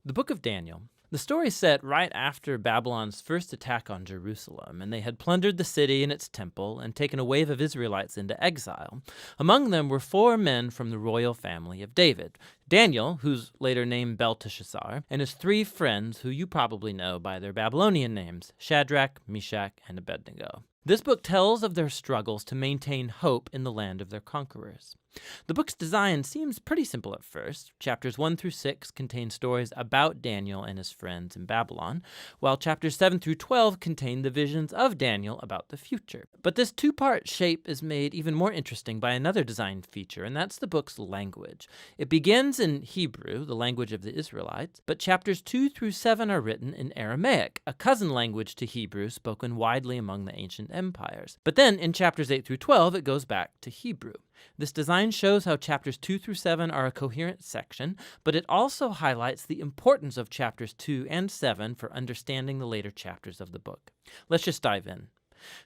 The Book of Daniel. The story is set right after Babylon's first attack on Jerusalem, and they had plundered the city and its temple and taken a wave of Israelites into exile. Among them were 4 men from the royal family of David: Daniel, who's later named Belteshazzar, and his 3 friends who you probably know by their Babylonian names, Shadrach, Meshach, and Abednego. This book tells of their struggles to maintain hope in the land of their conquerors. The book's design seems pretty simple at first. Chapters 1 through 6 contain stories about Daniel and his friends in Babylon, while chapters 7 through 12 contain the visions of Daniel about the future. But this 2-part shape is made even more interesting by another design feature, and that's the book's language. It begins in Hebrew, the language of the Israelites, but chapters 2 through 7 are written in Aramaic, a cousin language to Hebrew spoken widely among the ancient empires. But then in chapters 8 through 12, it goes back to Hebrew. This design shows how chapters 2 through 7 are a coherent section, but it also highlights the importance of chapters 2 and 7 for understanding the later chapters of the book. Let's just dive in.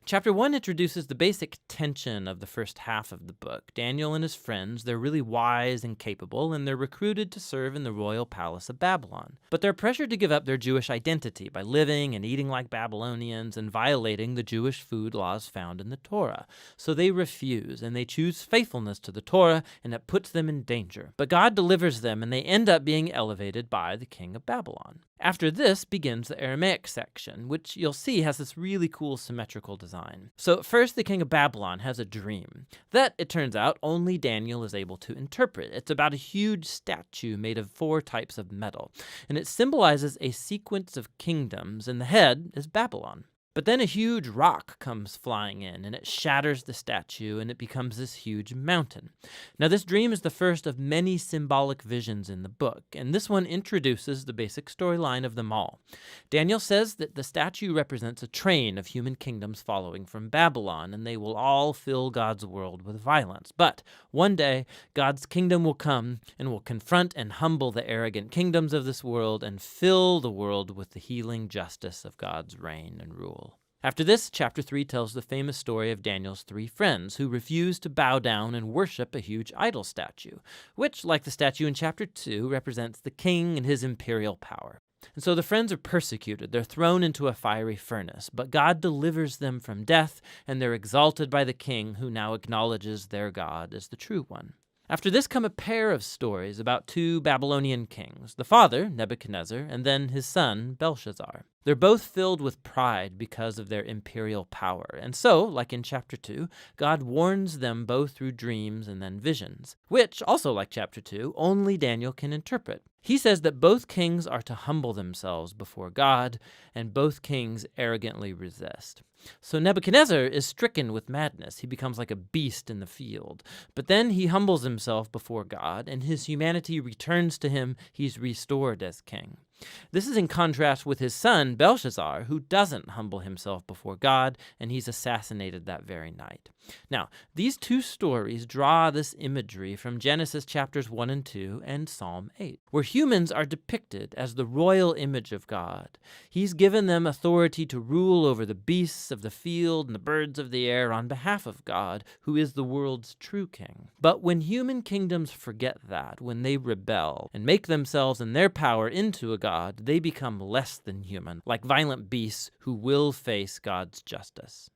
Chapter 1 introduces the basic tension of the first half of the book. Daniel and his friends, they're really wise and capable, and they're recruited to serve in the royal palace of Babylon. But they're pressured to give up their Jewish identity by living and eating like Babylonians and violating the Jewish food laws found in the Torah. So they refuse, and they choose faithfulness to the Torah, and it puts them in danger. But God delivers them, and they end up being elevated by the king of Babylon. After this begins the Aramaic section, which you'll see has this really cool symmetrical design. So first, the king of Babylon has a dream that, it turns out, only Daniel is able to interpret. It's about a huge statue made of 4 types of metal, and it symbolizes a sequence of kingdoms, and the head is Babylon. But then a huge rock comes flying in, and it shatters the statue, and it becomes this huge mountain. Now, this dream is the first of many symbolic visions in the book, and this one introduces the basic storyline of them all. Daniel says that the statue represents a train of human kingdoms following from Babylon, and they will all fill God's world with violence. But one day, God's kingdom will come and will confront and humble the arrogant kingdoms of this world and fill the world with the healing justice of God's reign and rule. After this, chapter 3 tells the famous story of Daniel's 3 friends who refuse to bow down and worship a huge idol statue, which, like the statue in chapter 2, represents the king and his imperial power. And so the friends are persecuted. They're thrown into a fiery furnace, but God delivers them from death, and they're exalted by the king who now acknowledges their God as the true one. After this come a pair of stories about 2 Babylonian kings, the father, Nebuchadnezzar, and then his son, Belshazzar. They're both filled with pride because of their imperial power, and so, like in chapter 2, God warns them both through dreams and then visions, which, also like chapter 2, only Daniel can interpret. He says that both kings are to humble themselves before God, and both kings arrogantly resist. So Nebuchadnezzar is stricken with madness. He becomes like a beast in the field. But then he humbles himself before God, and his humanity returns to him. He's restored as king. This is in contrast with his son, Belshazzar, who doesn't humble himself before God, and he's assassinated that very night. Now, these 2 stories draw this imagery from Genesis chapters 1 and 2 and Psalm 8, where humans are depicted as the royal image of God. He's given them authority to rule over the beasts of the field and the birds of the air on behalf of God, who is the world's true king. But when human kingdoms forget that, when they rebel and make themselves and their power into a God, they become less than human, like violent beasts who will face God's justice.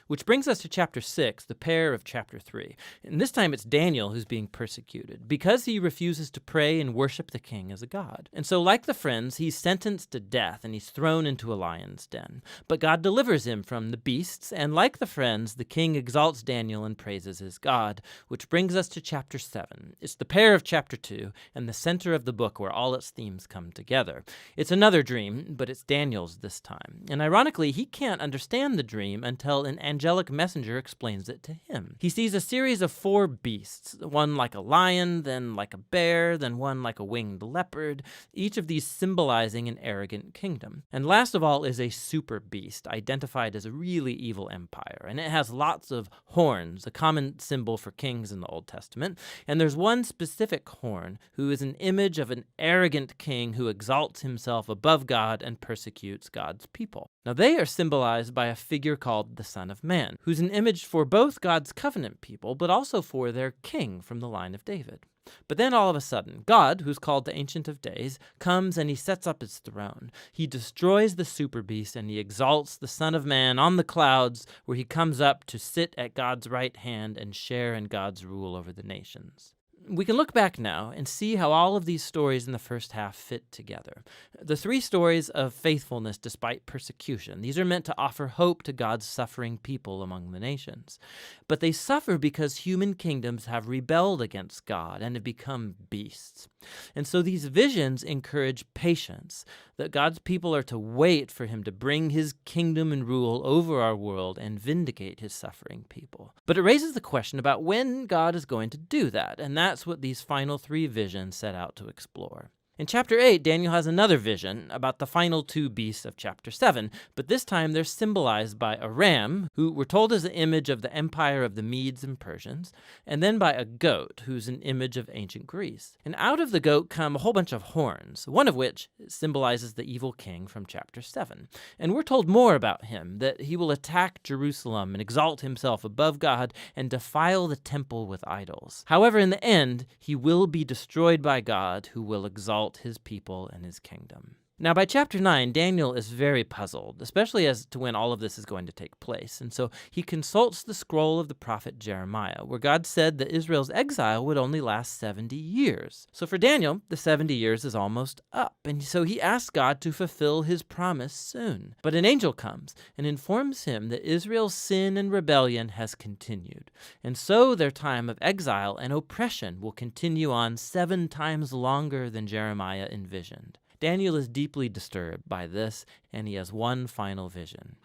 Which brings us to chapter 6, the pair of chapter 3. And this time it's Daniel who's being persecuted because he refuses to pray and worship the king as a god. And so, like the friends, he's sentenced to death and he's thrown into a lion's den. But God delivers him from the beasts, and like the friends, the king exalts Daniel and praises his God, which brings us to chapter 7. It's the pair of chapter 2 and the center of the book where all its themes come together. It's another dream, but it's Daniel's this time. And ironically, he can't understand the dream until an angelic messenger explains it to him. He sees a series of 4 beasts, one like a lion, then like a bear, then one like a winged leopard, each of these symbolizing an arrogant kingdom. And last of all is a super beast, identified as a really evil empire, and it has lots of horns, a common symbol for kings in the Old Testament, and there's one specific horn who is an image of an arrogant king who exalts himself above God and persecutes God's people. Now they are symbolized by a figure called the Son of Man, who's an image for both God's covenant people, but also for their king from the line of David. But then all of a sudden, God, who's called the Ancient of Days, comes and he sets up his throne. He destroys the super beast and he exalts the Son of Man on the clouds, where he comes up to sit at God's right hand and share in God's rule over the nations. We can look back now and see how all of these stories in the first half fit together. The three stories of faithfulness despite persecution, these are meant to offer hope to God's suffering people among the nations. But they suffer because human kingdoms have rebelled against God and have become beasts. And so these visions encourage patience, that God's people are to wait for him to bring his kingdom and rule over our world and vindicate his suffering people. But it raises the question about when God is going to do that, and that's what these final three visions set out to explore. In chapter 8, Daniel has another vision about the final two beasts of chapter 7, but this time they're symbolized by a ram, who we're told is an image of the empire of the Medes and Persians, and then by a goat, who's an image of ancient Greece. And out of the goat come a whole bunch of horns, one of which symbolizes the evil king from chapter 7. And we're told more about him, that he will attack Jerusalem and exalt himself above God and defile the temple with idols. However, in the end, he will be destroyed by God, who will exalt his people and his kingdom. Now, by chapter 9, Daniel is very puzzled, especially as to when all of this is going to take place. And so he consults the scroll of the prophet Jeremiah, where God said that Israel's exile would only last 70 years. So for Daniel, the 70 years is almost up. And so he asks God to fulfill his promise soon. But an angel comes and informs him that Israel's sin and rebellion has continued. And so their time of exile and oppression will continue on 7 times longer than Jeremiah envisioned. Daniel is deeply disturbed by this, and he has one final vision.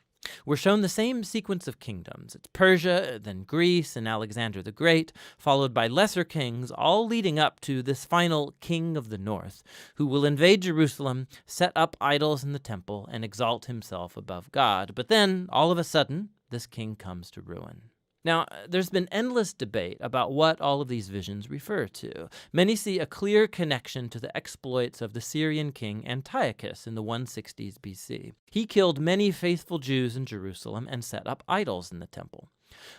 We're shown the same sequence of kingdoms. It's Persia, then Greece, and Alexander the Great, followed by lesser kings, all leading up to this final king of the north, who will invade Jerusalem, set up idols in the temple, and exalt himself above God. But then, all of a sudden, this king comes to ruin. Now, there's been endless debate about what all of these visions refer to. Many see a clear connection to the exploits of the Syrian king Antiochus in the 160s BC. He killed many faithful Jews in Jerusalem and set up idols in the temple.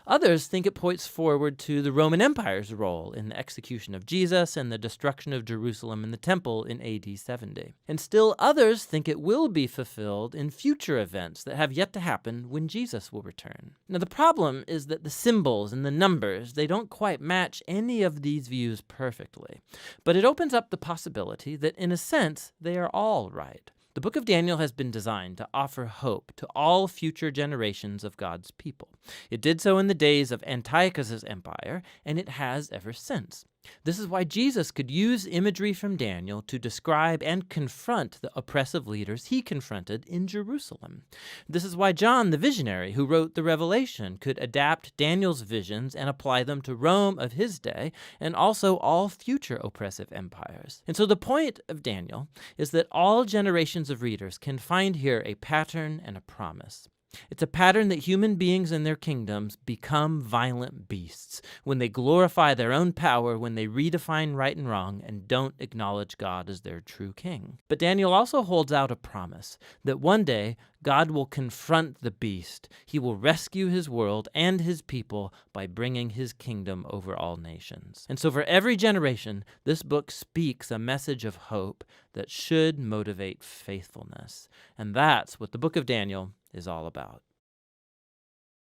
Others think it points forward to the Roman Empire's role in the execution of Jesus and the destruction of Jerusalem and the temple in AD 70. And still others think it will be fulfilled in future events that have yet to happen when Jesus will return. Now the problem is that the symbols and the numbers, they don't quite match any of these views perfectly. But it opens up the possibility that in a sense they are all right. The book of Daniel has been designed to offer hope to all future generations of God's people. It did so in the days of Antiochus's empire, and it has ever since. This is why Jesus could use imagery from Daniel to describe and confront the oppressive leaders he confronted in Jerusalem. This is why John, the visionary who wrote the Revelation, could adapt Daniel's visions and apply them to Rome of his day and also all future oppressive empires. And so the point of Daniel is that all generations of readers can find here a pattern and a promise. It's a pattern that human beings and their kingdoms become violent beasts when they glorify their own power, when they redefine right and wrong and don't acknowledge God as their true king. But Daniel also holds out a promise that one day God will confront the beast. He will rescue his world and his people by bringing his kingdom over all nations. And so for every generation, this book speaks a message of hope that should motivate faithfulness. And that's what the book of Daniel is all about.